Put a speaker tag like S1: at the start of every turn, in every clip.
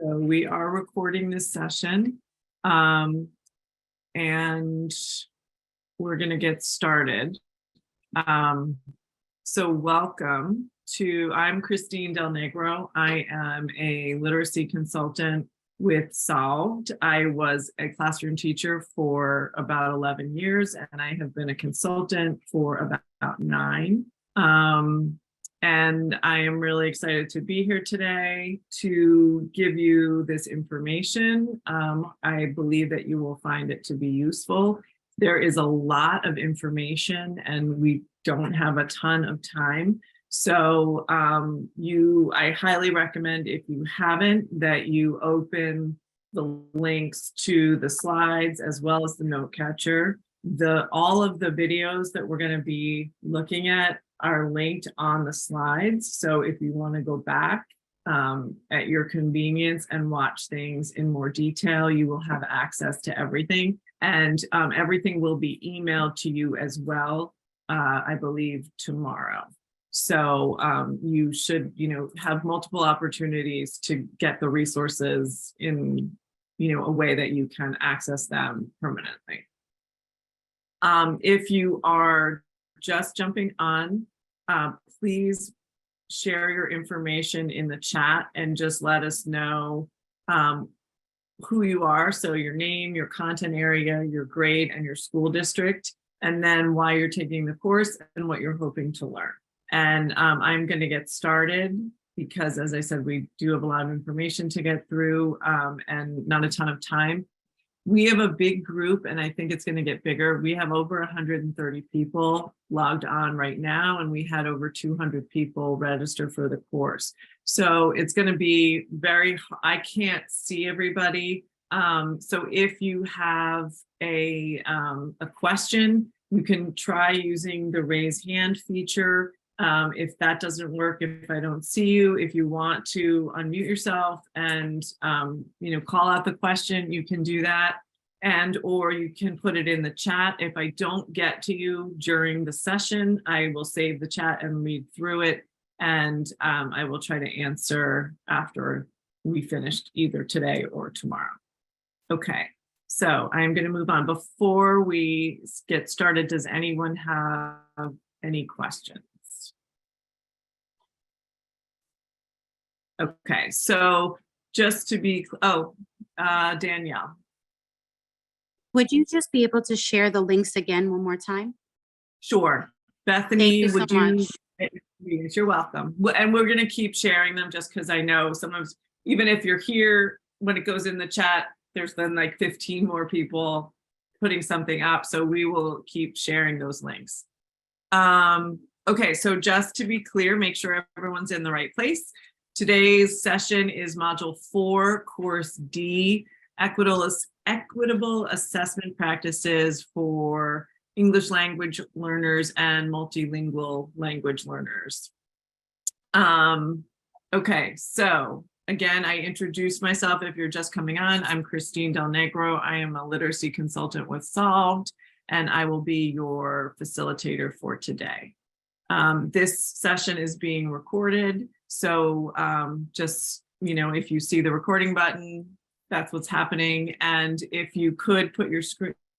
S1: So we are recording this session, and we're going to get started. So welcome I'm Christine Del Negro. I am a literacy consultant with Solved. I was a classroom teacher for about 11 years, and I have been a consultant for about 9. And I am really excited to be here today to give you this information. I believe that you will find it to be useful. There is a lot of information and we don't have a ton of time. So I highly recommend, if you haven't, that you open the links to the slides as well as the note catcher. All of the videos that we're going to be looking at are linked on the slides. So if you want to go back at your convenience and watch things in more detail, you will have access to everything. And everything will be emailed to you as well, I believe, tomorrow. So you should, have multiple opportunities to get the resources in, a way that you can access them permanently. If you are just jumping on, please share your information in the chat and just let us know who you are. So your name, your content area, your grade, and your school district, and then why you're taking the course and what you're hoping to learn. And I'm going to get started because, as I said, we do have a lot of information to get through and not a ton of time. We have a big group, and I think it's going to get bigger. We have over 130 people logged on right now, and we had over 200 people register for the course. So it's going to be I can't see everybody. So if you have a question, you can try using the raise hand feature. If that doesn't work, if I don't see you, if you want to unmute yourself and call out the question, you can do that. Or you can put it in the chat. If I don't get to you during the session, I will save the chat and read through it. And I will try to answer after we finished either today or tomorrow. Okay, so I'm going to move on. Before we get started, does anyone have any questions? Okay, so just to be, Danielle.
S2: Would you just be able to share the links again one more time?
S1: Sure. Bethany,
S2: Thank you so much.
S1: Yes, you're welcome. And we're going to keep sharing them just because I know sometimes, even if you're here, when it goes in the chat, there's then like 15 more people putting something up. So we will keep sharing those links. Okay, so just to be clear, make sure everyone's in the right place. Today's session is Module 4, Course D, Equitable Assessment Practices for English language learners and multilingual language learners. Okay, so again, I introduced myself. If you're just coming on, I'm Christine Del Negro. I am a literacy consultant with Solved, and I will be your facilitator for today. This session is being recorded. So just, if you see the recording button, that's what's happening. And if you could put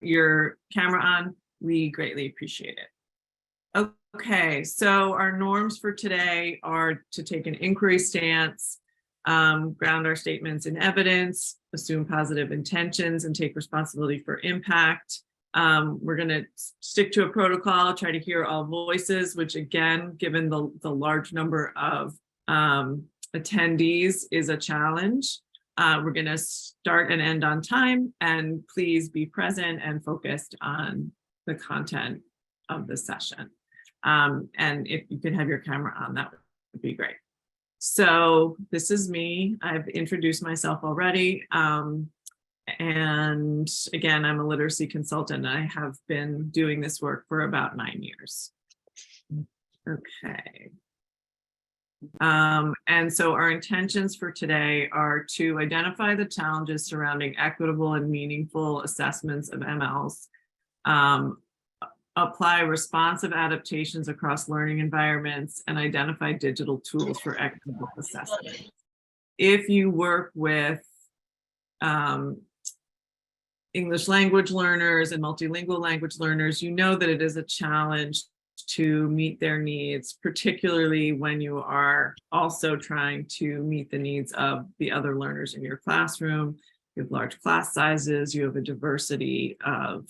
S1: your camera on, we greatly appreciate it. Okay, so our norms for today are to take an inquiry stance, ground our statements in evidence, assume positive intentions, and take responsibility for impact. We're going to stick to a protocol, try to hear all voices, which again, given the large number of attendees, is a challenge. We're going to start and end on time, and please be present and focused on the content of the session. And if you could have your camera on, that would be great. So this is me. I've introduced myself already. And again, I'm a literacy consultant. I have been doing this work for about 9 years. Okay. And so our intentions for today are to identify the challenges surrounding equitable and meaningful assessments of MLs, apply responsive adaptations across learning environments, and identify digital tools for equitable assessment. if you work with um, English language learners and multilingual language learners, you know that it is a challenge to meet their needs, particularly when you are also trying to meet the needs of the other learners in your classroom. You have large class sizes, you have a diversity of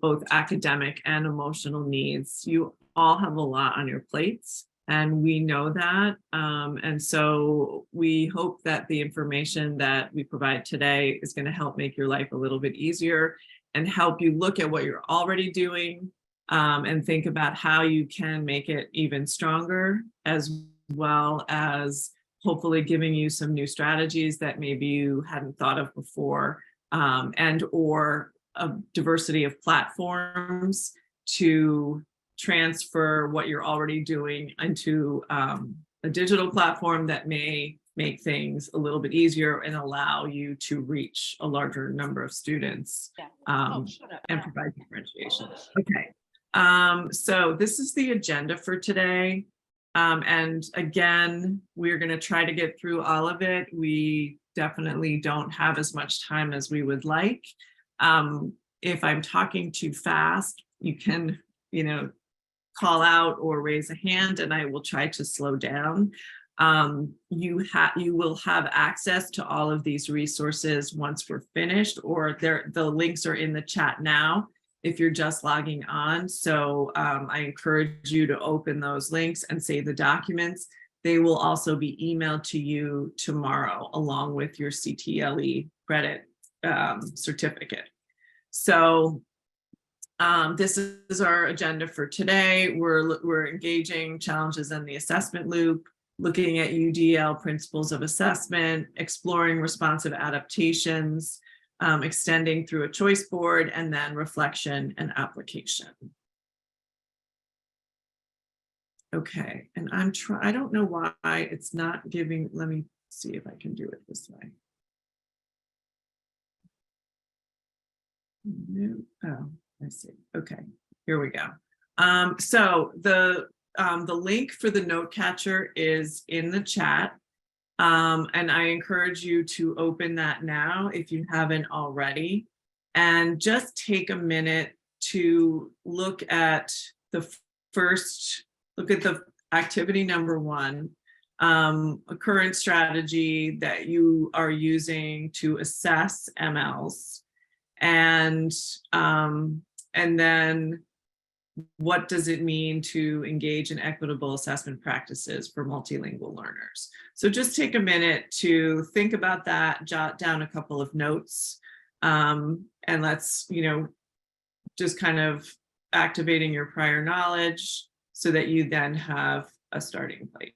S1: both academic and emotional needs. You all have a lot on your plates, and we know that. And so we hope that the information that we provide today is going to help make your life a little bit easier and help you look at what you're already doing and think about how you can make it even stronger, as well as hopefully giving you some new strategies that maybe you hadn't thought of before, and or a diversity of platforms to transfer what you're already doing into a digital platform that may make things a little bit easier and allow you to reach a larger number of students and provide differentiation. Okay. So this is the agenda for today. And again, we're going to try to get through all of it. We definitely don't have as much time as we would like. If I'm talking too fast, you can, call out or raise a hand and I will try to slow down. You will have access to all of these resources once we're finished, or the links are in the chat now if you're just logging on. So I encourage you to open those links and save the documents. They will also be emailed to you tomorrow along with your CTLE credit certificate. So this is our agenda for today. We're engaging challenges in the assessment loop, looking at UDL principles of assessment, exploring responsive adaptations, extending through a choice board, and then reflection and application. Okay, and I don't know why it's not giving, let me see if I can do it this way. Oh, I see. Okay, here we go. So the link for the note catcher is in the chat. And I encourage you to open that now if you haven't already. And just take a minute to look at the activity number 1, a current strategy that you are using to assess MLs. And then what does it mean to engage in equitable assessment practices for multilingual learners? So just take a minute to think about that, jot down a couple of notes, and let's, just kind of activating your prior knowledge so that you then have a starting place.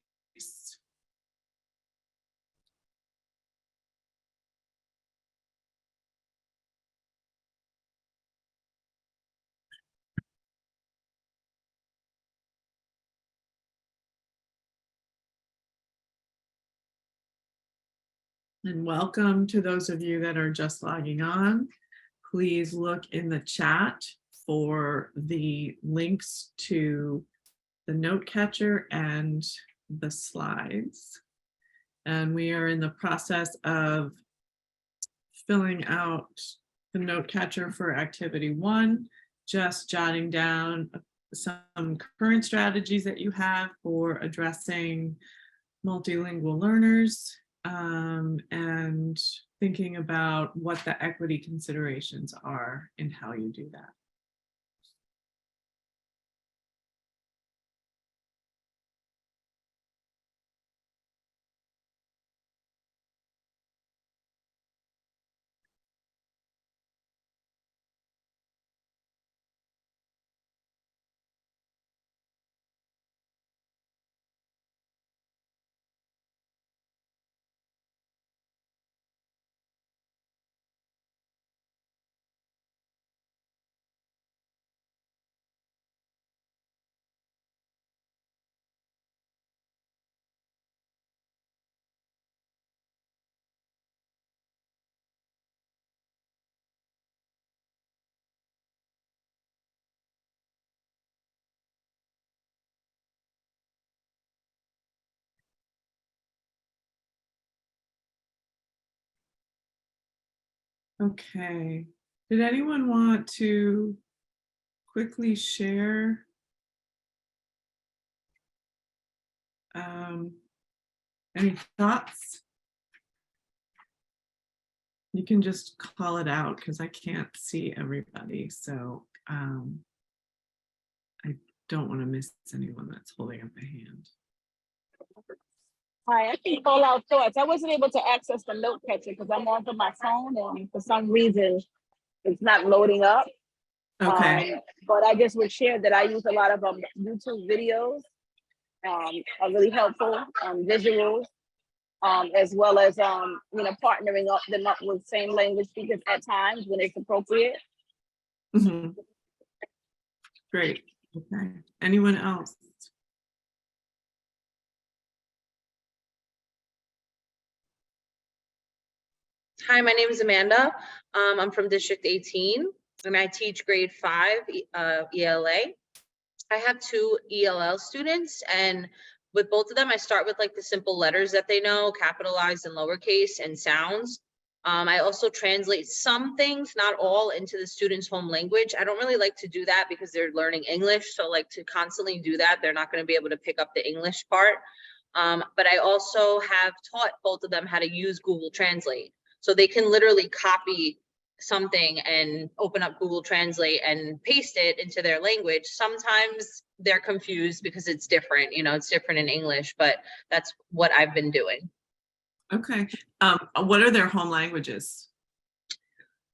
S1: And welcome to those of you that are just logging on. Please look in the chat for the links to the note catcher and the slides. And we are in the process of filling out the note catcher for activity 1, just jotting down some current strategies that you have for addressing multilingual learners, and thinking about what the equity considerations are and how you do that. Okay. Did anyone want to quickly share any thoughts? You can just call it out because I can't see everybody. So I don't want to miss anyone that's holding up a hand.
S3: Hi, I can call out thoughts. I wasn't able to access the note catcher because I'm onto my phone and for some reason it's not loading up.
S1: Okay.
S3: But I just would share that I use a lot of YouTube videos, are really helpful, visuals, as well as partnering them up with same language speakers at times when it's appropriate.
S1: Mhm. Great. Okay. Anyone else?
S4: Hi, my name is Amanda. I'm from District 18 and I teach grade 5 ELA. I have 2 ELL students, and with both of them, I start with like the simple letters that they know, capitalized and lowercase, and sounds. I also translate some things, not all, into the student's home language. I don't really like to do that because they're learning English. So like to constantly do that, they're not going to be able to pick up the English part. But I also have taught both of them how to use Google Translate. So they can literally copy something and open up Google Translate and paste it into their language. Sometimes they're confused because it's different, it's different in English, but that's what I've been doing.
S1: Okay. What are their home languages?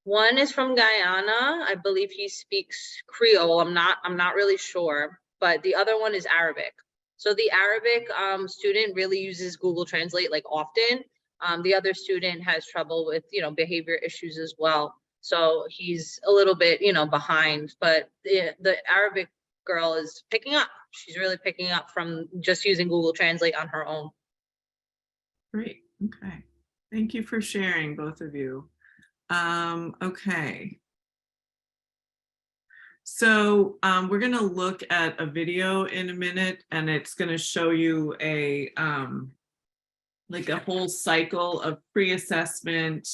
S4: One is from Guyana. I believe he speaks Creole. I'm not really sure, but the other one is Arabic. So the Arabic student really uses Google Translate like often. The other student has trouble with, behavior issues as well. So he's a little bit, behind, but the Arabic girl is picking up. She's really picking up from just using Google Translate on her own.
S1: Great. Okay. Thank you for sharing, both of you. Okay. So we're going to look at a video in a minute, and it's going to show you a like a whole cycle of pre-assessment,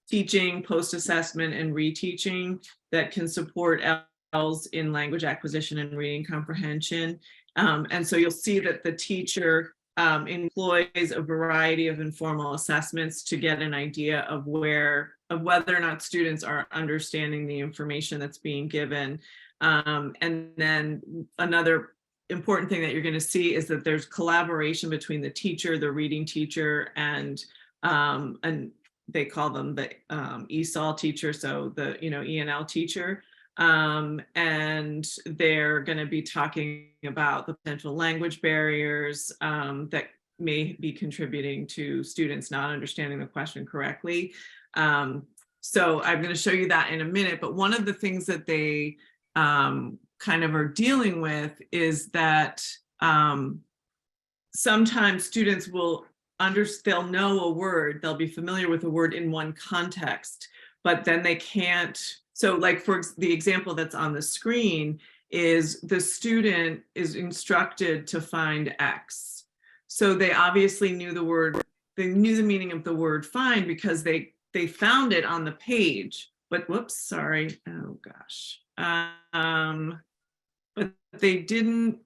S1: teaching, post-assessment, and reteaching that can support ELLs in language acquisition and reading comprehension. And so you'll see that the teacher employs a variety of informal assessments to get an idea of whether or not students are understanding the information that's being given. And then another important thing that you're going to see is that there's collaboration between the teacher, the reading teacher, and they call them the ESOL teacher, so the ELL teacher. And they're going to be talking about the potential language barriers that may be contributing to students not understanding the question correctly. So I'm going to show you that in a minute, but one of the things that they kind of are dealing with is that sometimes students will they'll know a word, they'll be familiar with a word in one context, but then they can't. So like for the example that's on the screen is the student is instructed to find X. So they obviously knew the word, they knew the meaning of the word find because they found it on the page, but whoops, sorry, oh gosh. But they didn't.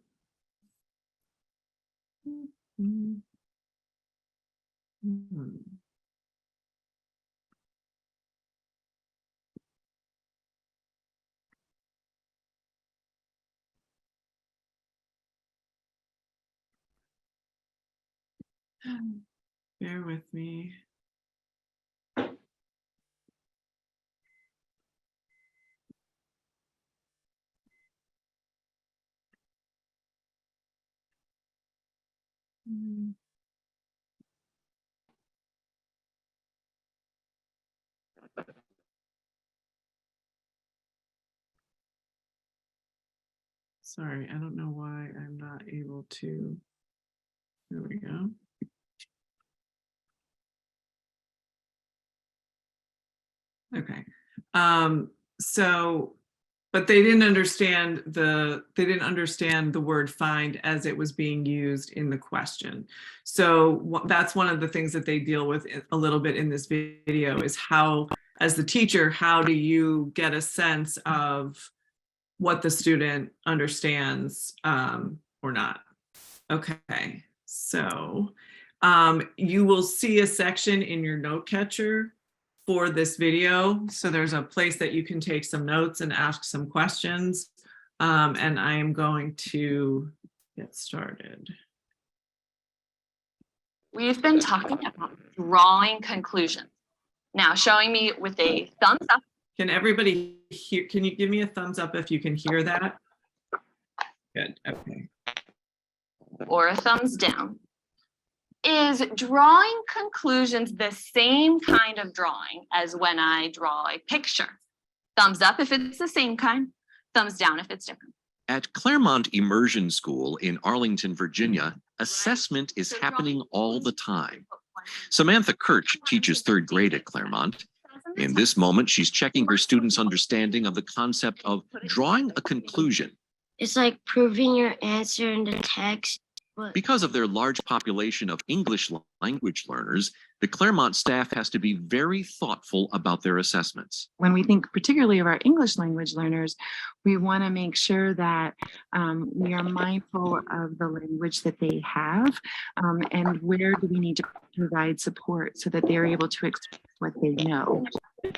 S1: Bear with me. Sorry, I don't know why I'm not able to. There we go. Okay. So But they didn't understand the word find as it was being used in the question. So that's one of the things that they deal with a little bit in this video, is how, as the teacher, how do you get a sense of what the student understands or not? Okay, so you will see a section in your note catcher for this video. So there's a place that you can take some notes and ask some questions. And I am going to get started.
S5: We've been talking about drawing conclusions. Now showing me with a thumbs up.
S1: Can everybody hear? Can you give me a thumbs up if you can hear that? Good, okay.
S5: Or a thumbs down. Is drawing conclusions the same kind of drawing as when I draw a picture? Thumbs up if it's the same kind, thumbs down if it's different.
S6: At Claremont Immersion School in Arlington, Virginia, assessment is happening all the time. Samantha Kirch teaches 3rd grade at Claremont. In this moment, she's checking her students' understanding of the concept of drawing a conclusion.
S7: It's like proving your answer in the text.
S6: Because of their large population of English language learners, the Claremont staff has to be very thoughtful about their assessments.
S8: When we think particularly of our English language learners, we want to make sure that we are mindful of the language that they have, and where do we need to provide support so that they're able to express what they know.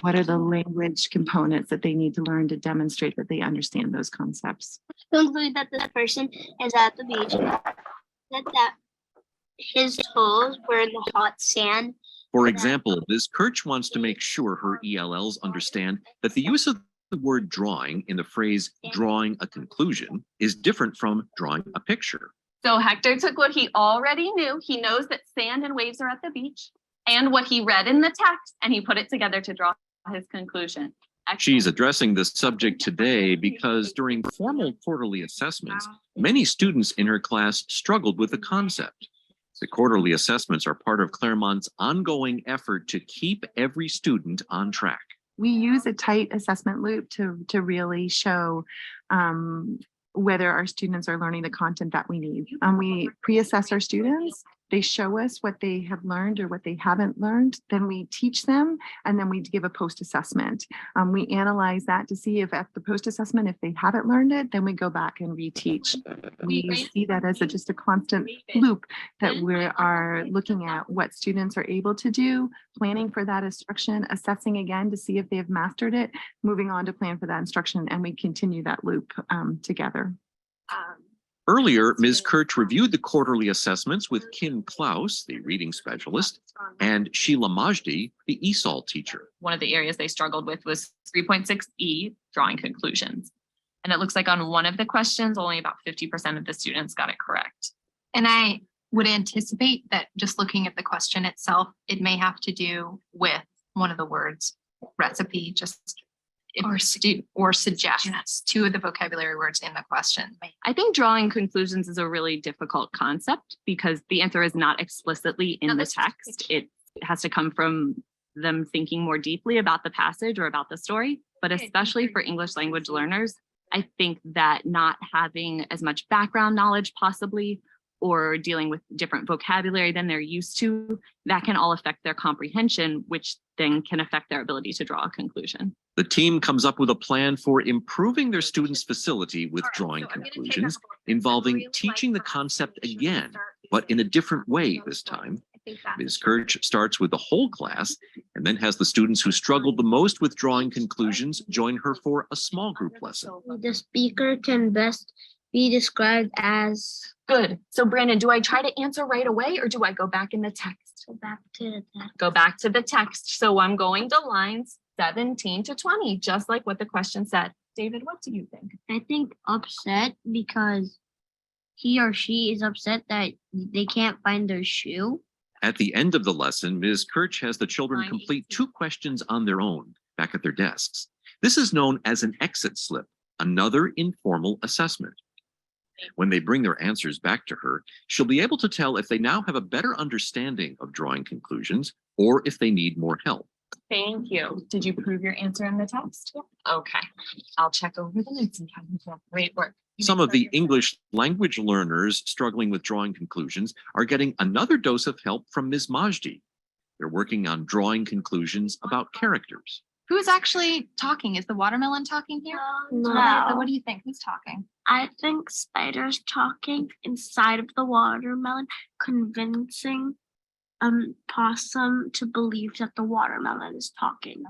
S8: What are the language components that they need to learn to demonstrate that they understand those concepts?
S7: Conclude that this person is at the beach, that his toes were in the hot sand.
S6: For example, Ms. Kirch wants to make sure her ELLs understand that the use of the word drawing in the phrase drawing a conclusion is different from drawing a picture.
S5: So Hector took what he already knew. He knows that sand and waves are at the beach, and what he read in the text, and he put it together to draw his conclusion. Excellent.
S6: She's addressing this subject today because during formal quarterly assessments, many students in her class struggled with the concept. The quarterly assessments are part of Claremont's ongoing effort to keep every student on track.
S8: We use a tight assessment loop to really show whether our students are learning the content that we need. We pre-assess our students. They show us what they have learned or what they haven't learned. Then we teach them, and then we give a post-assessment. We analyze that to see if at the post-assessment, if they haven't learned it, then we go back and reteach. We see that as just a constant loop that we are looking at what students are able to do, planning for that instruction, assessing again to see if they have mastered it, moving on to plan for that instruction, and we continue that loop together.
S6: Earlier, Ms. Kirch reviewed the quarterly assessments with Kim Klaus, the reading specialist, and Sheila Majdi, the ESOL teacher.
S5: One of the areas they struggled with was 3.6E, drawing conclusions. And it looks like on one of the questions, only about 50% of the students got it correct.
S9: And I would anticipate that just looking at the question itself, it may have to do with one of the words, recipe, or suggestions, 2 of the vocabulary words in the question.
S5: I think drawing conclusions is a really difficult concept because the answer is not explicitly in the text. It has to come from them thinking more deeply about the passage or about the story. But especially for English language learners, I think that not having as much background knowledge possibly, or dealing with different vocabulary than they're used to, that can all affect their comprehension, which then can affect their ability to draw a conclusion.
S6: The team comes up with a plan for improving their students' facility with drawing conclusions, involving teaching the concept again, but in a different way this time. Ms. Kirch starts with the whole class and then has the students who struggled the most with drawing conclusions join her for a small group lesson.
S7: The speaker can best be described as...
S5: Good. So Brandon, do I try to answer right away or do I go back in the text?
S7: Go back to the text.
S5: Go back to the text. So I'm going to lines 17 to 20, just like what the question said. David, what do you think?
S7: I think upset because he or she is upset that they can't find their shoe.
S6: At the end of the lesson, Ms. Kirch has the children complete 2 questions on their own back at their desks. This is known as an exit slip, another informal assessment. When they bring their answers back to her, she'll be able to tell if they now have a better understanding of drawing conclusions or if they need more help.
S5: Thank you. Did you prove your answer in the text? Okay, I'll check over the notes and great work.
S6: Some of the English language learners struggling with drawing conclusions are getting another dose of help from Ms. Majdi. They're working on drawing conclusions about characters.
S9: Who's actually talking? Is the watermelon talking here?
S7: No.
S9: What do you think? Who's talking?
S7: I think Spider's talking inside of the watermelon, convincing Possum to believe that the watermelon is talking.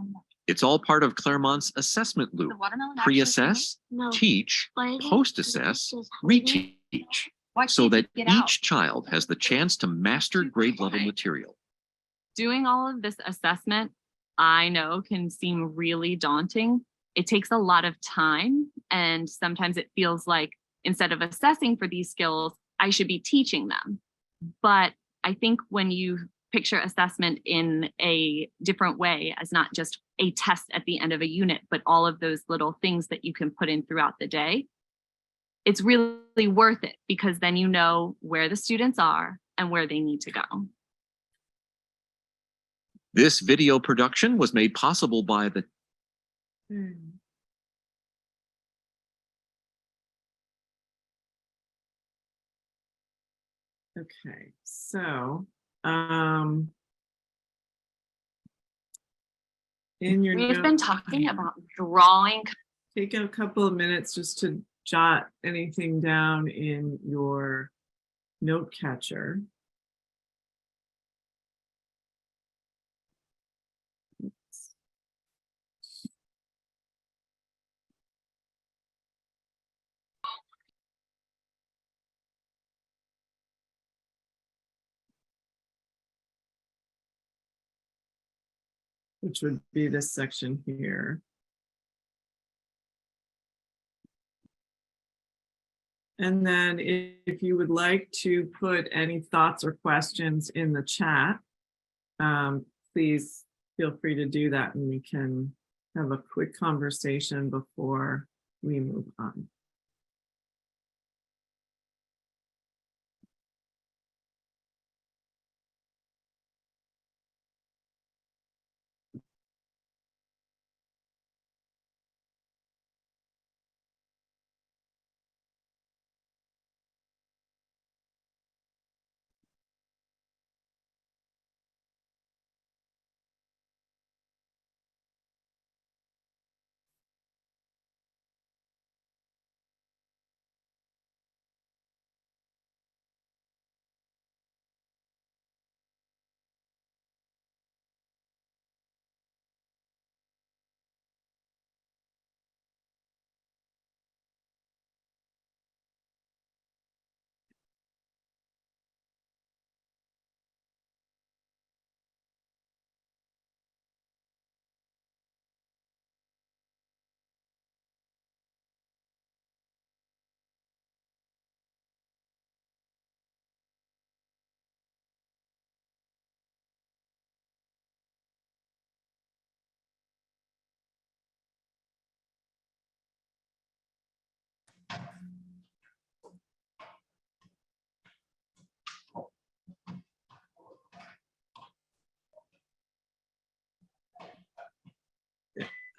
S6: It's all part of Claremont's assessment loop.
S9: The watermelon actually
S6: Pre-assess,
S7: No.
S6: teach,
S7: Spider
S6: post-assess,
S7: is hiding.
S6: reteach,
S9: Why
S6: so
S9: can't
S6: that
S9: you get out?
S6: each child has the chance to master
S9: Too
S6: grade level
S9: quiet.
S6: material.
S5: Doing all of this assessment, I know can seem really daunting. It takes a lot of time, and sometimes it feels like instead of assessing for these skills, I should be teaching them. But I think when you picture assessment in a different way, as not just a test at the end of a unit, but all of those little things that you can put in throughout the day, it's really worth it, because then you know where the students are and where they need to go.
S6: This video production was made possible by the
S1: Okay, so in your
S5: We've been
S1: note-
S5: talking about drawing.
S1: take a couple of minutes just to jot anything down in your note catcher. Which would be this section here. And then if you would like to put any thoughts or questions in the chat, please feel free to do that, and we can have a quick conversation before we move on.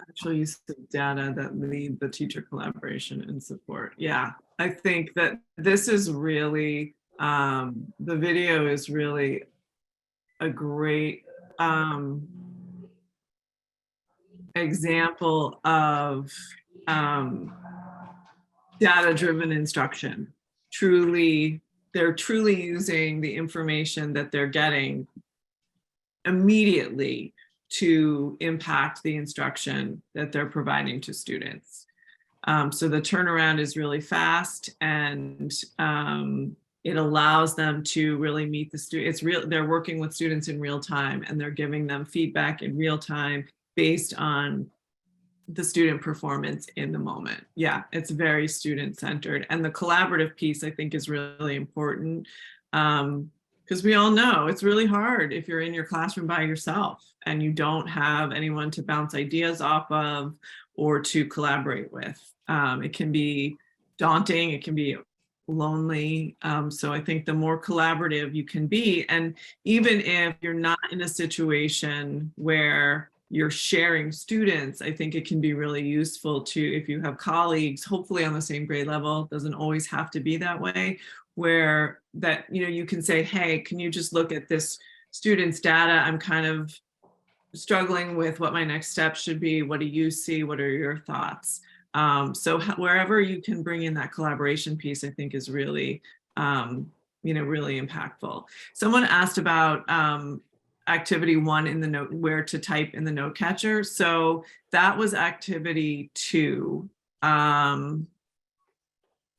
S1: Actually use the data that lead the teacher collaboration and support. Yeah, I think that this is really, the video is really a great example of data-driven instruction. They're truly using the information that they're getting immediately to impact the instruction that they're providing to students. So the turnaround is really fast, and it allows them to really meet the students. They're working with students in real time, and they're giving them feedback in real time based on the student performance in the moment. Yeah, it's very student-centered. And the collaborative piece, I think, is really important. Because we all know it's really hard if you're in your classroom by yourself and you don't have anyone to bounce ideas off of or to collaborate with. It can be daunting, it can be lonely. So I think the more collaborative you can be, and even if you're not in a situation where you're sharing students, I think it can be really useful to, if you have colleagues, hopefully on the same grade level, doesn't always have to be that way, where that, you know, you can say, hey, can you just look at this student's data? I'm kind of struggling with what my next step should be. What do you see? What are your thoughts? So wherever you can bring in that collaboration piece, I think is really, you know, really impactful. Someone asked about activity 1 in the note, where to type in the note catcher. So that was activity 2,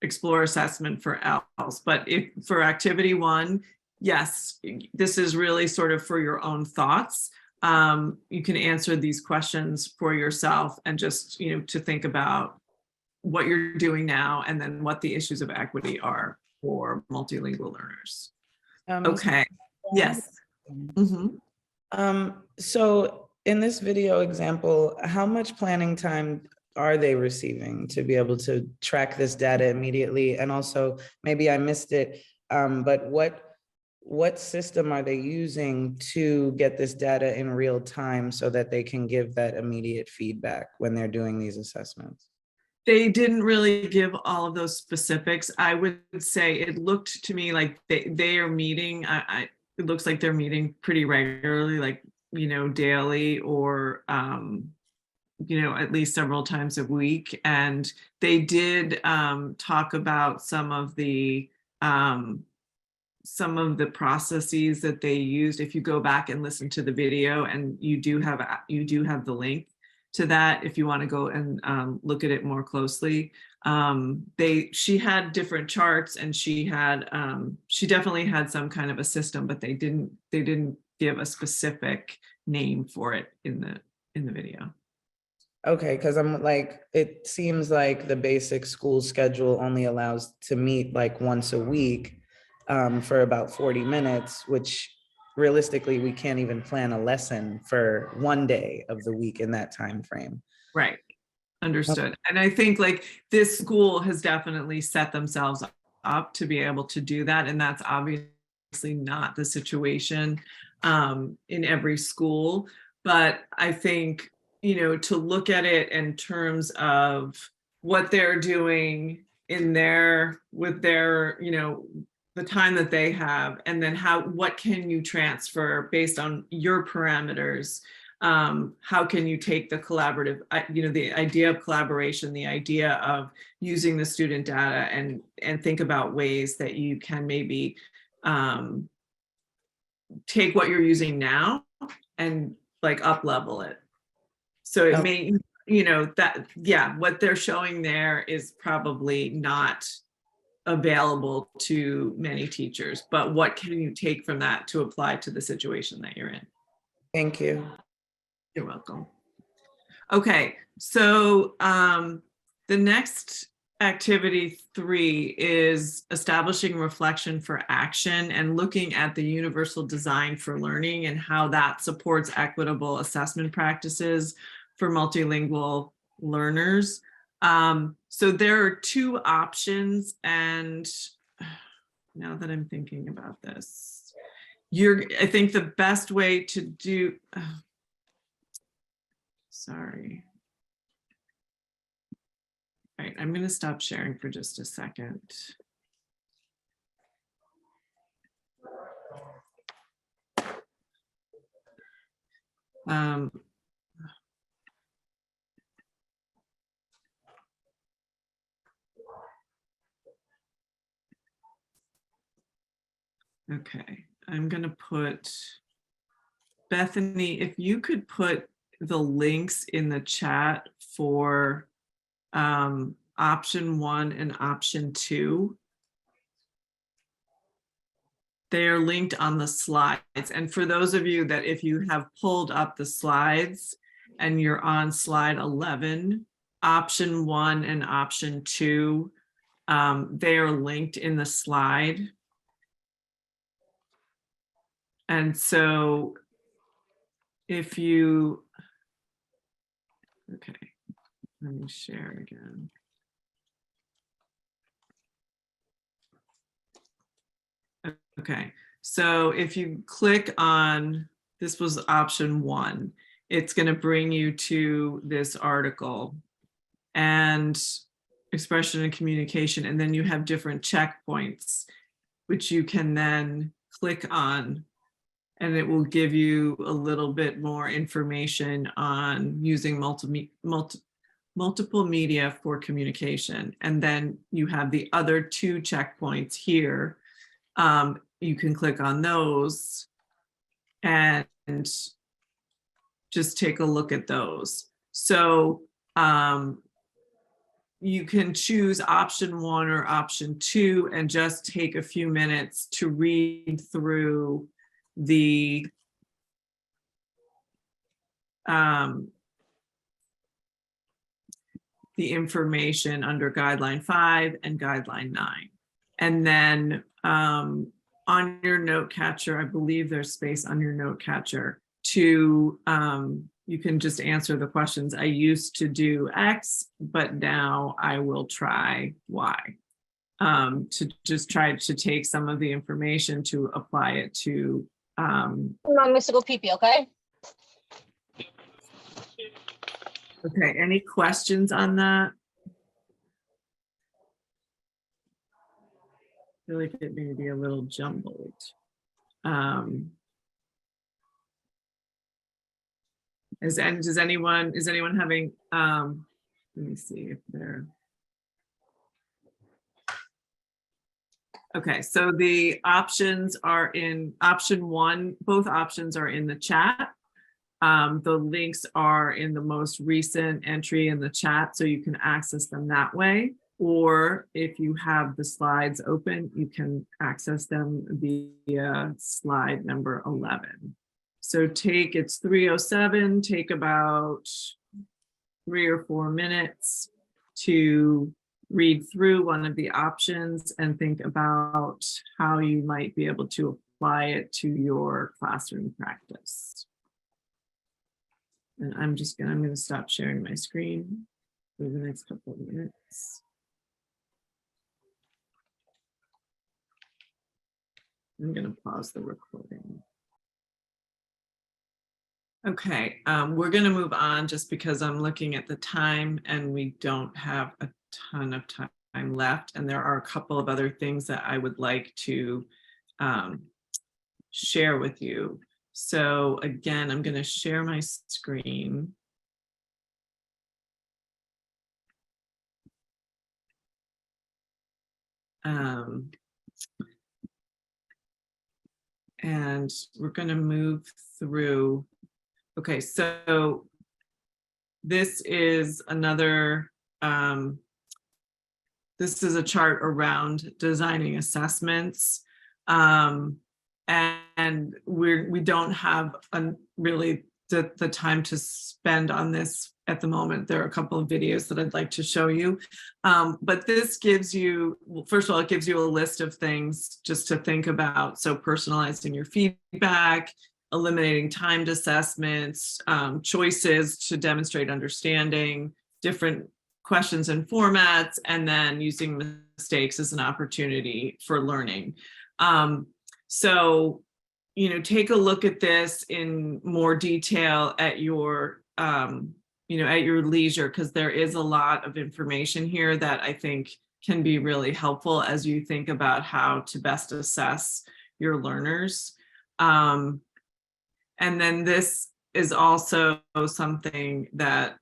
S1: explore assessment for ELLs. But if for activity 1, yes, this is really sort of for your own thoughts. You can answer these questions for yourself and just, you know, to think about what you're doing now and then what the issues of equity are for multilingual learners. Okay, yes.
S10: So in this video example, how much planning time are they receiving to be able to track this data immediately? And also, maybe I missed it, but what system are they using to get this data in real time so that they can give that immediate feedback when they're doing these assessments?
S1: They didn't really give all of those specifics. I would say it looked to me like they are meeting. It looks like they're meeting pretty regularly, like, you know, daily or, you know, at least several times a week. And they did talk about some of the processes that they used. If you go back and listen to the video, and you do have the link to that if you want to go and look at it more closely. She had different charts, and she definitely had some kind of a system, but they didn't give a specific name for it in the video.
S10: Okay, because I'm like, it seems like the basic school schedule only allows to meet like once a week for about 40 minutes, which realistically, we can't even plan a lesson for one day of the week in that time frame.
S1: Right. Understood. And I think like this school has definitely set themselves up to be able to do that. And that's obviously not the situation in every school. But I think, you know, to look at it in terms of what they're doing with their, you know, the time that they have, and then what can you transfer based on your parameters? How can you take the collaborative, you know, the idea of collaboration, the idea of using the student data, and think about ways that you can maybe take what you're using now and like up level it. So it may, you know, that, yeah, what they're showing there is probably not available to many teachers, but what can you take from that to apply to the situation that you're in?
S10: Thank you.
S1: You're welcome. Okay, so the next activity 3 is establishing reflection for action and looking at the universal design for learning and how that supports equitable assessment practices for multilingual learners. So there are 2 options, and now that I'm thinking about this, I think the best way to do, sorry. All right, I'm going to stop sharing for just a second. Okay, I'm going to put, Bethany, if you could put the links in the chat for option 1 and option 2. They are linked on the slides. And for those of you that if you have pulled up the slides and you're on slide 11, option 1 and option 2, they are linked in the slide. And so if you, okay, let me share again. Okay, so if you click on, this was option 1. it's going to bring you to this article and expression and communication. And then you have different checkpoints, which you can then click on, and it will give you a little bit more information on using multiple media for communication. And then you have the other 2 checkpoints here. You can click on those and just take a look at those. So you can choose option 1 or option 2 and just take a few minutes to read through the information under guideline 5 and guideline 9. And then on your note catcher, I believe there's space on your note catcher to, you can just answer the questions. I used to do X, but now I will try Y. To just try to take some of the information to apply it to.
S3: I'm Mr. Go pee-pee, okay?
S1: Okay, any questions on that? I feel like it may be a little jumbled. Is anyone having, let me see if they're. Okay, so the options are in option 1, both options are in the chat. The links are in the most recent entry in the chat, so you can access them that way. Or if you have the slides open, you can access them via slide number 11. So it's 3:07, take about 3 or 4 minutes to read through one of the options and think about how you might be able to apply it to your classroom practice. And I'm going to stop sharing my screen for the next couple of minutes. I'm going to pause the recording. Okay, we're going to move on just because I'm looking at the time and we don't have a ton of time left. And there are a couple of other things that I would like to share with you. So again, I'm going to share my screen. And we're going to move through. Okay, so this is another, this is a chart around designing assessments. And we don't have really the time to spend on this at the moment. There are a couple of videos that I'd like to show you. But this gives you, well, first of all, it gives you a list of things just to think about. So personalizing your feedback, eliminating timed assessments, choices to demonstrate understanding, different questions and formats, and then using mistakes as an opportunity for learning. So, take a look at this in more detail at your, at your leisure, because there is a lot of information here that I think can be really helpful as you think about how to best assess your learners. And then this is also something that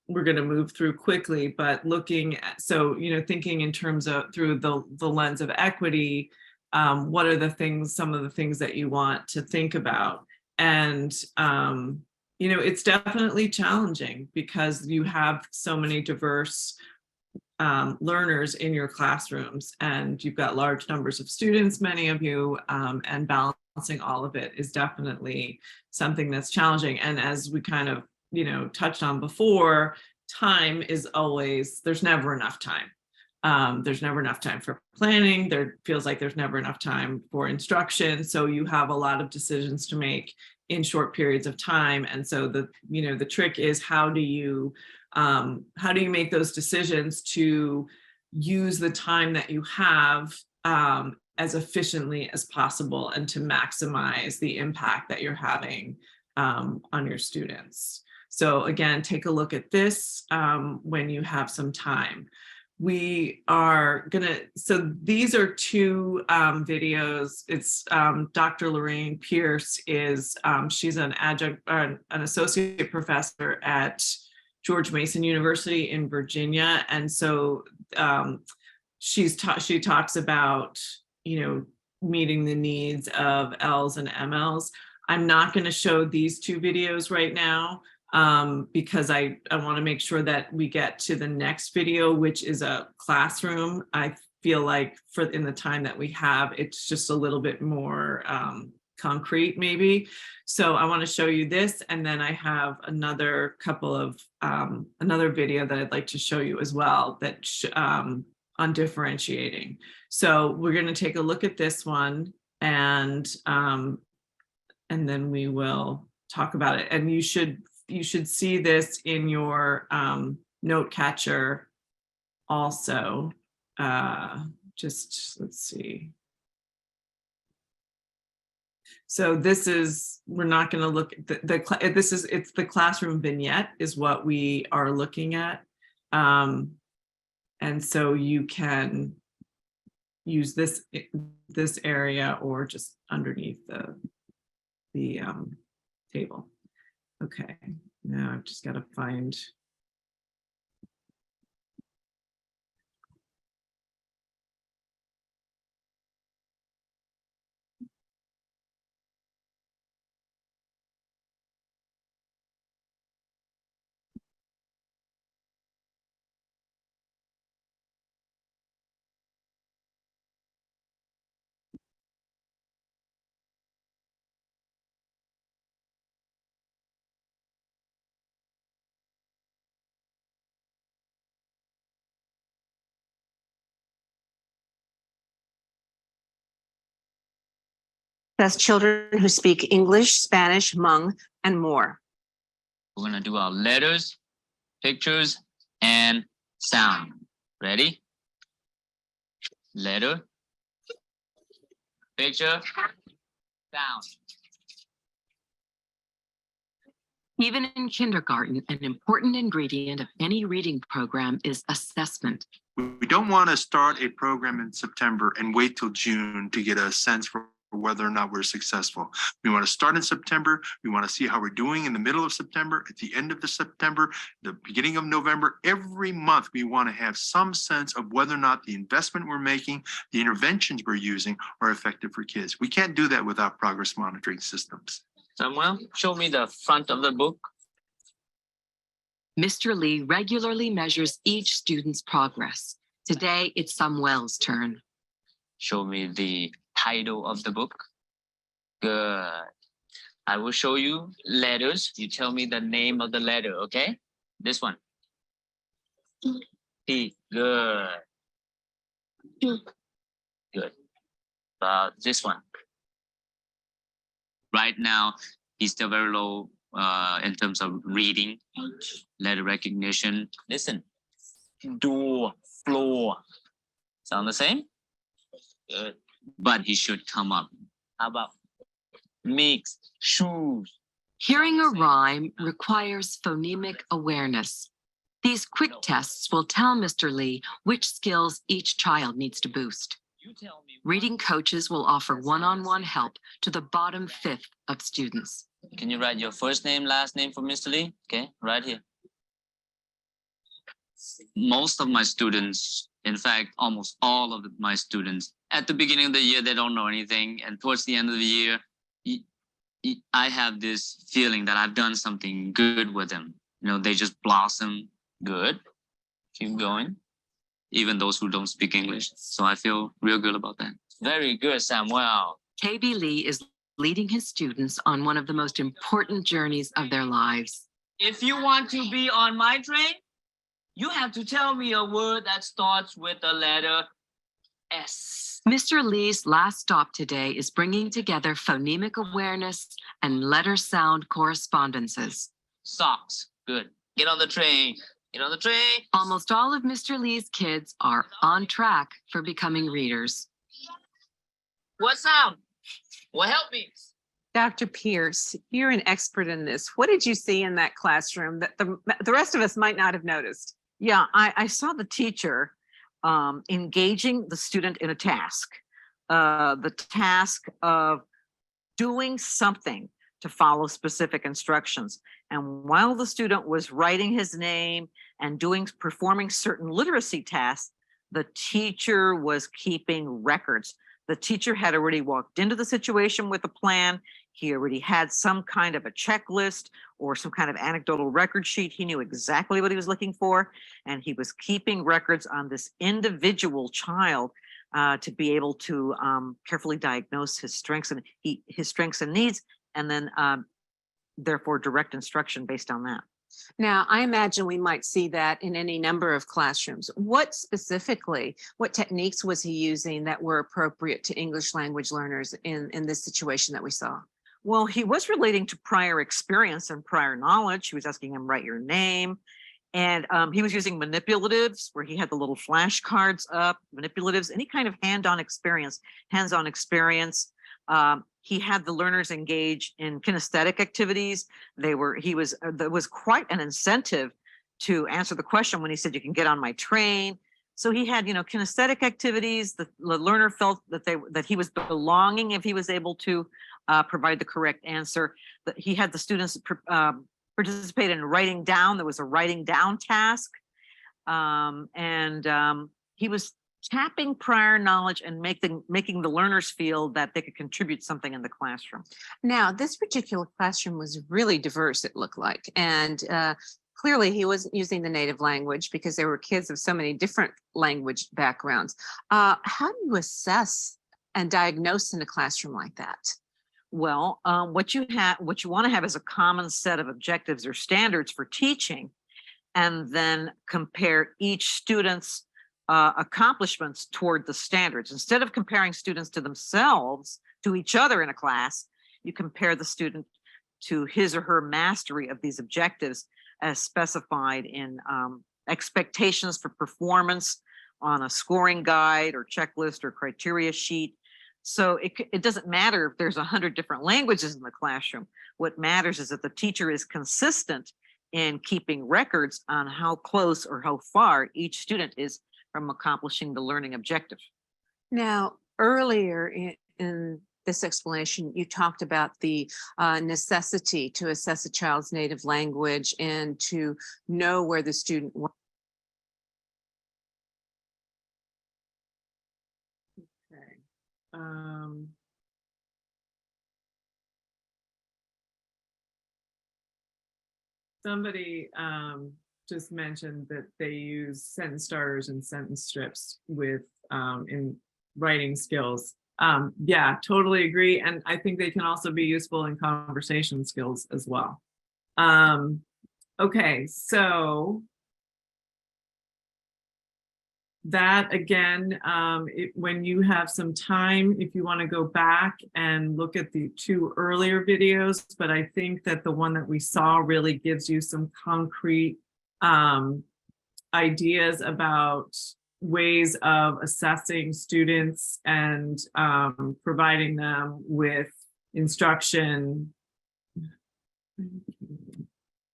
S1: we're going to move through quickly, but looking at, so, thinking in terms of through the lens of equity, what are some of the things that you want to think about? And, it's definitely challenging because you have so many diverse learners in your classrooms, and you've got large numbers of students, many of you, and balancing all of it is definitely something that's challenging. And as we kind of, touched on before, time is always, there's never enough time. There's never enough time for planning. There feels like there's never enough time for instruction. So you have a lot of decisions to make in short periods of time. And so the trick is how do you make those decisions to use the time that you have as efficiently as possible and to maximize the impact that you're having on your students. So again, take a look at this when you have some time. We are gonna, so these are two videos. It's Dr. Lorraine Pierce is, she's an adjunct, an associate professor at George Mason University in Virginia. And so she talks about, you know, meeting the needs of ELLs and MLs. I'm not gonna show these two videos right now, because I want to make sure that we get to the next video, which is a classroom. I feel like in the time that we have, it's just a little bit more concrete maybe. So I want to show you this, and then I have another couple of another video that I'd like to show you as well that on differentiating. So we're going to take a look at this one, and then we will talk about it. And you should see this in your note catcher also. Just let's see. So this is, we're not going to look at it's the classroom vignette is what we are looking at. And so you can use this area or just underneath the table. Okay, now I've just got to find.
S11: That's children who speak English, Spanish, Hmong, and more.
S12: We're gonna do our letters, pictures, and sound. Ready? Letter, picture, sound.
S13: Even in kindergarten, an important ingredient of any reading program is assessment.
S14: We don't want to start a program in September and wait till June to get a sense for whether or not we're successful. We want to start in September. We want to see how we're doing in the middle of September, at the end of the September, the beginning of November. Every month, we want to have some sense of whether or not the investment we're making, the interventions we're using are effective for kids. We can't do that without progress monitoring systems.
S12: Samuel, show me the front of the book.
S13: Mr. Lee regularly measures each student's progress. Today, it's Samuel's turn.
S12: Show me the title of the book. Good. I will show you letters. You tell me the name of the letter, okay? This one. T. Good. Good. This one. Right now, he's still very low in terms of reading, letter recognition. Listen. Door, floor. Sound the same? Good. But he should come up. How about mix, shoes?
S13: Hearing a rhyme requires phonemic awareness. These quick tests will tell Mr. Lee which skills each child needs to boost. Reading coaches will offer one-on-one help to the bottom fifth of students.
S12: Can you write your first name, last name for Mr. Lee? Okay, right here. Most of my students, in fact, almost all of my students, at the beginning of the year, they don't know anything. And towards the end of the year, I have this feeling that I've done something good with them. You know, they just blossom. Good. Keep going. Even those who don't speak English. So I feel real good about that. Very good, Samuel.
S13: KB Lee is leading his students on one of the most important journeys of their lives.
S12: If you want to be on my train, you have to tell me a word that starts with the letter S.
S13: Mr. Lee's last stop today is bringing together phonemic awareness and letter sound correspondences.
S12: Socks. Good. Get on the train. Get on the train.
S13: Almost all of Mr. Lee's kids are on track for becoming readers.
S12: What sound? Well, help me.
S11: Dr. Pierce, you're an expert in this. What did you see in that classroom that the rest of us might not have noticed?
S15: Yeah, I saw the teacher engaging the student in a task. The task of doing something to follow specific instructions. And while the student was writing his name and performing certain literacy tasks, the teacher was keeping records. The teacher had already walked into the situation with a plan. He already had some kind of a checklist or some kind of anecdotal record sheet. He knew exactly what he was looking for, and he was keeping records on this individual child to be able to carefully diagnose his strengths and needs, and then therefore direct instruction based on that.
S11: Now, I imagine we might see that in any number of classrooms. What techniques was he using that were appropriate to English language learners in this situation that we saw?
S15: Well, he was relating to prior experience and prior knowledge. He was asking him, write your name. And he was using manipulatives where he had the little flashcards up, manipulatives, any kind of hands-on experience. He had the learners engage in kinesthetic activities. There was quite an incentive to answer the question when he said, you can get on my train. So he had, kinesthetic activities. The learner felt that he was belonging if he was able to provide the correct answer. That he had the students participate in writing down. There was a writing down task. He was tapping prior knowledge and making the learners feel that they could contribute something in the classroom.
S11: Now, this particular classroom was really diverse, it looked like. And clearly he wasn't using the native language because there were kids of so many different language backgrounds. How do you assess and diagnose in a classroom like that?
S15: Well, what you want to have is a common set of objectives or standards for teaching, and then compare each student's accomplishments toward the standards. Instead of comparing students to themselves, to each other in a class, you compare the student to his or her mastery of these objectives as specified in expectations for performance on a scoring guide or checklist or criteria sheet. So it doesn't matter if there's 100 different languages in the classroom. What matters is that the teacher is consistent in keeping records on how close or how far each student is from accomplishing the learning objective.
S11: Now, earlier in this explanation, you talked about the necessity to assess a child's native language and to know where the student was.
S1: Okay. Somebody just mentioned that they use sentence starters and sentence strips with in writing skills. Yeah, totally agree. And I think they can also be useful in conversation skills as well. Okay, so that again, when you have some time, if you want to go back and look at the 2 earlier videos, but I think that the one that we saw really gives you some concrete ideas about ways of assessing students and providing them with instruction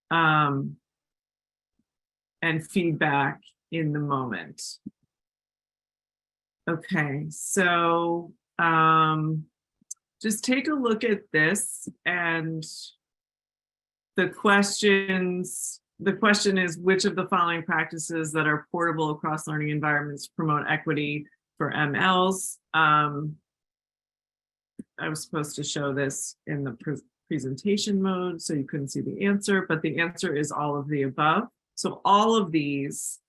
S1: and feedback in the moment. Okay, so just take a look at this, and the question is, which of the following practices that are portable across learning environments promote equity for MLs? I was supposed to show this in the presentation mode, so you couldn't see the answer, but the answer is all of the above. So all of these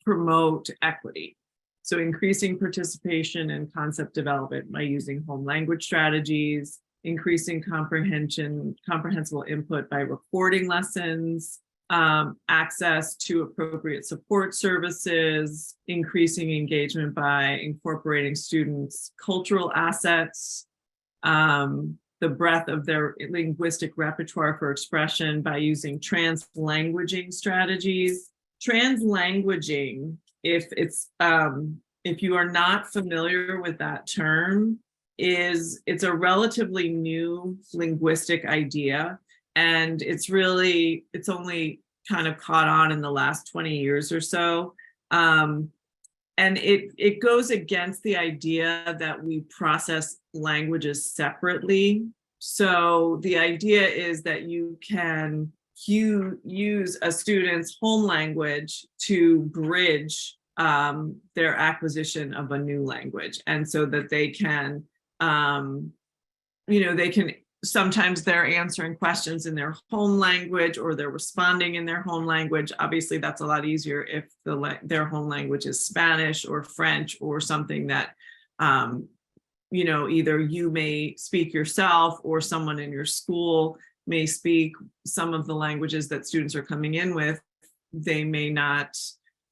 S1: promote equity. So increasing participation and concept development by using home language strategies, increasing comprehensible input by recording lessons, access to appropriate support services, increasing engagement by incorporating students' cultural assets, the breadth of their linguistic repertoire for expression by using translanguaging strategies. Translanguaging, if you are not familiar with that term, it's a relatively new linguistic idea, and it's only kind of caught on in the last 20 years or so. And it goes against the idea that we process languages separately. So the idea is that you can use a student's home language to bridge their acquisition of a new language, and so that they can, sometimes they're answering questions in their home language, or they're responding in their home language. Obviously, that's a lot easier if their home language is Spanish or French, or something that, either you may speak yourself, or someone in your school may speak some of the languages that students are coming in with. They may not,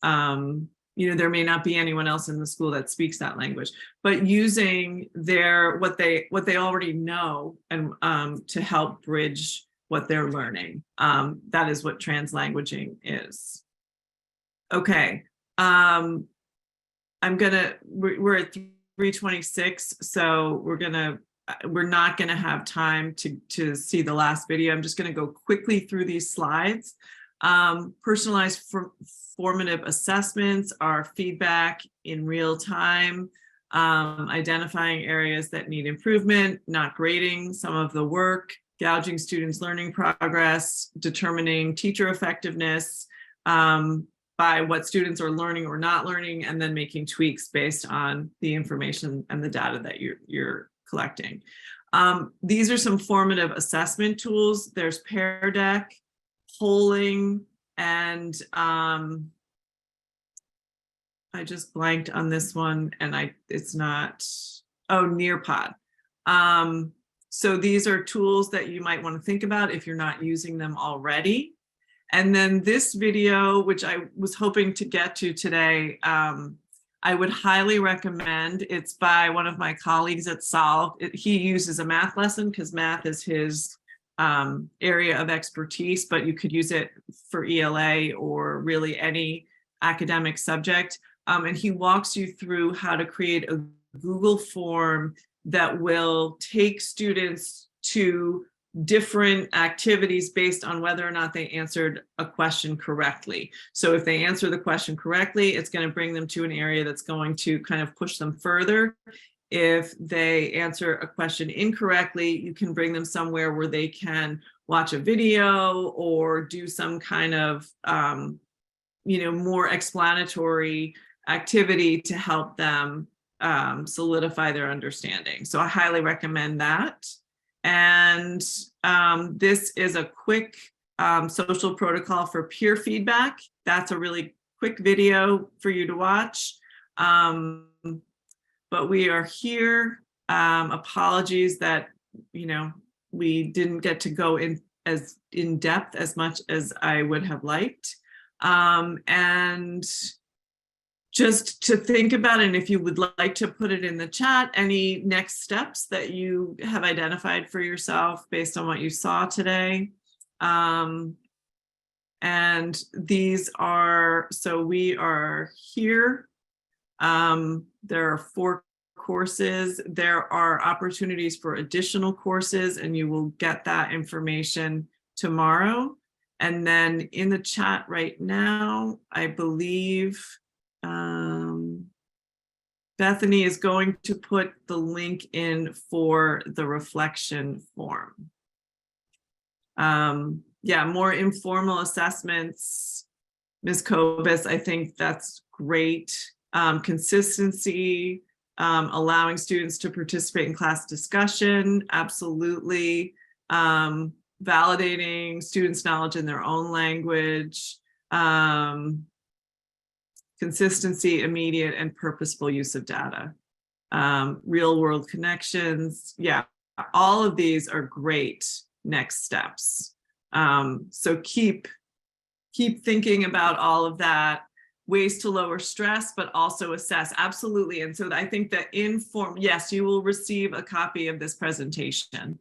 S1: there may not be anyone else in the school that speaks that language, but using what they already know, and to help bridge what they're learning. That is what translanguaging is. Okay. We're at 3:26, so we're not gonna have time to see the last video. I'm just gonna go quickly through these slides. Personalized formative assessments are feedback in real time, identifying areas that need improvement, not grading some of the work, gouging students' learning progress, determining teacher effectiveness by what students are learning or not learning, and then making tweaks based on the information and the data that you're collecting. These are some formative assessment tools. There's Pear Deck, polling, and I just blanked on this one, and it's not, Nearpod. So these are tools that you might want to think about if you're not using them already. And then this video, which I was hoping to get to today, I would highly recommend. It's by one of my colleagues at Solve. He uses a math lesson because math is his area of expertise, but you could use it for ELA or really any academic subject. And he walks you through how to create a Google form that will take students to different activities based on whether or not they answered a question correctly. So if they answer the question correctly, it's going to bring them to an area that's going to kind of push them further. If they answer a question incorrectly, you can bring them somewhere where they can watch a video or do some kind of, more explanatory activity to help them solidify their understanding. So I highly recommend that. And this is a quick social protocol for peer feedback. That's a really quick video for you to watch. But we are here. Apologies that, we didn't get to go in depth as much as I would have liked. And just to think about it, and if you would like to put it in the chat, any next steps that you have identified for yourself based on what you saw today. And these are, so we are here. There are 4 courses. There are opportunities for additional courses, and you will get that information tomorrow. And then in the chat right now, I believe Bethany is going to put the link in for the reflection form. Yeah, more informal assessments. Ms. Kobus, I think that's great. Consistency, allowing students to participate in class discussion, absolutely. Validating students' knowledge in their own language. Consistency, immediate and purposeful use of data. Real world connections. Yeah, all of these are great next steps. So keep thinking about all of that. Ways to lower stress, but also assess. Absolutely. And so I think that yes, you will receive a copy of this presentation.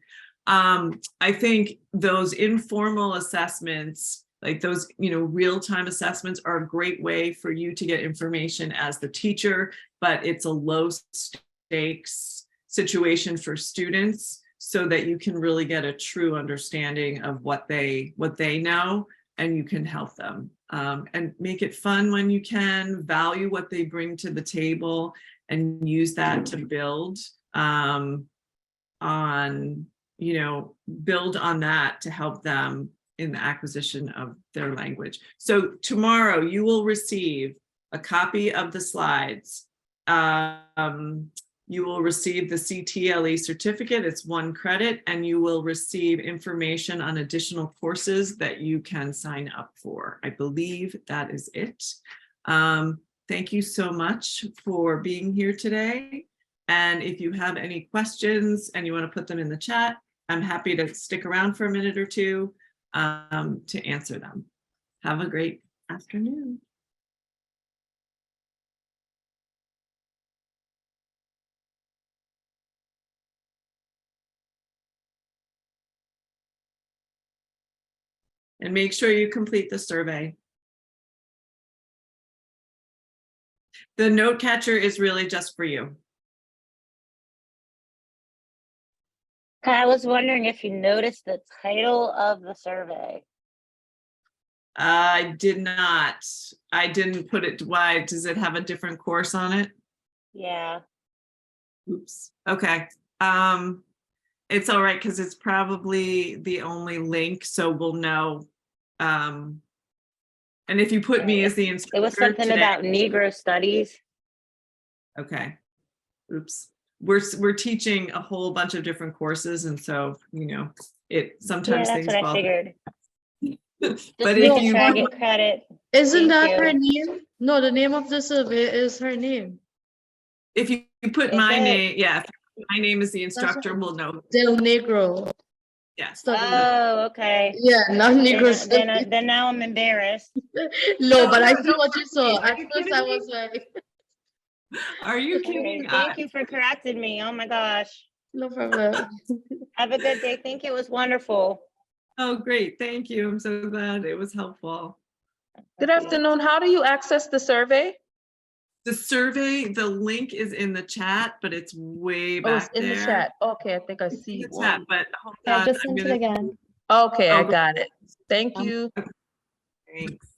S1: I think those informal assessments, like those, real-time assessments, are a great way for you to get information as the teacher, but it's a low stakes situation for students so that you can really get a true understanding of what they know, and you can help them. And make it fun when you can, value what they bring to the table, and use that to build on, build on that to help them in the acquisition of their language. So tomorrow you will receive a copy of the slides. You will receive the CTLE certificate, it's 1 credit, and you will receive information on additional courses that you can sign up for. I believe that is it. Thank you so much for being here today. And if you have any questions and you want to put them in the chat, I'm happy to stick around for a minute or two to answer them. Have a great afternoon. And make sure you complete the survey. The note catcher is really just for you.
S16: I was wondering if you noticed the title of the survey.
S1: I did not. I didn't put it. Why? Does it have a different course on it?
S16: Yeah.
S1: Oops. Okay. It's all right because it's probably the only link, so we'll know. And if you put me as the instructor,
S16: it was something
S1: today,
S16: about Negro studies.
S1: Okay. Oops. We're teaching a whole bunch of different courses, and so it sometimes
S16: Yeah, that's
S1: things
S16: what I
S1: fall.
S16: figured.
S1: But if you
S16: try to get credit.
S17: Isn't
S16: Thank
S17: that her
S16: you.
S17: name? No, the name of the survey is her name.
S1: if you put
S16: Is
S1: my
S16: it?
S1: name, yeah, my name is the instructor, we'll know.
S17: Del Negro.
S1: Yes.
S17: Study.
S16: Oh, okay.
S17: Yeah, not Negro study.
S16: Then now I'm embarrassed.
S17: No, but I see what you saw. At first I was like,
S1: Are you
S16: Okay,
S1: kidding?
S16: thank you for correcting me. Oh my gosh.
S17: no problem.
S16: Have a good day. Thank you. It was wonderful.
S1: Oh, great. Thank you. I'm so glad it was helpful.
S18: Good afternoon. How do you access the survey?
S1: The survey, the link is in the chat, but it's way
S18: Oh, it's
S1: back
S18: in
S1: there.
S18: the chat. Okay, I think I
S1: It's in
S18: see
S1: the chat,
S18: one.
S1: but hold
S17: I
S1: on,
S17: just
S1: I'm
S17: sent it
S1: gonna.
S17: again.
S18: Okay, I
S1: Oh,
S18: got it. Thank you.
S1: Thanks.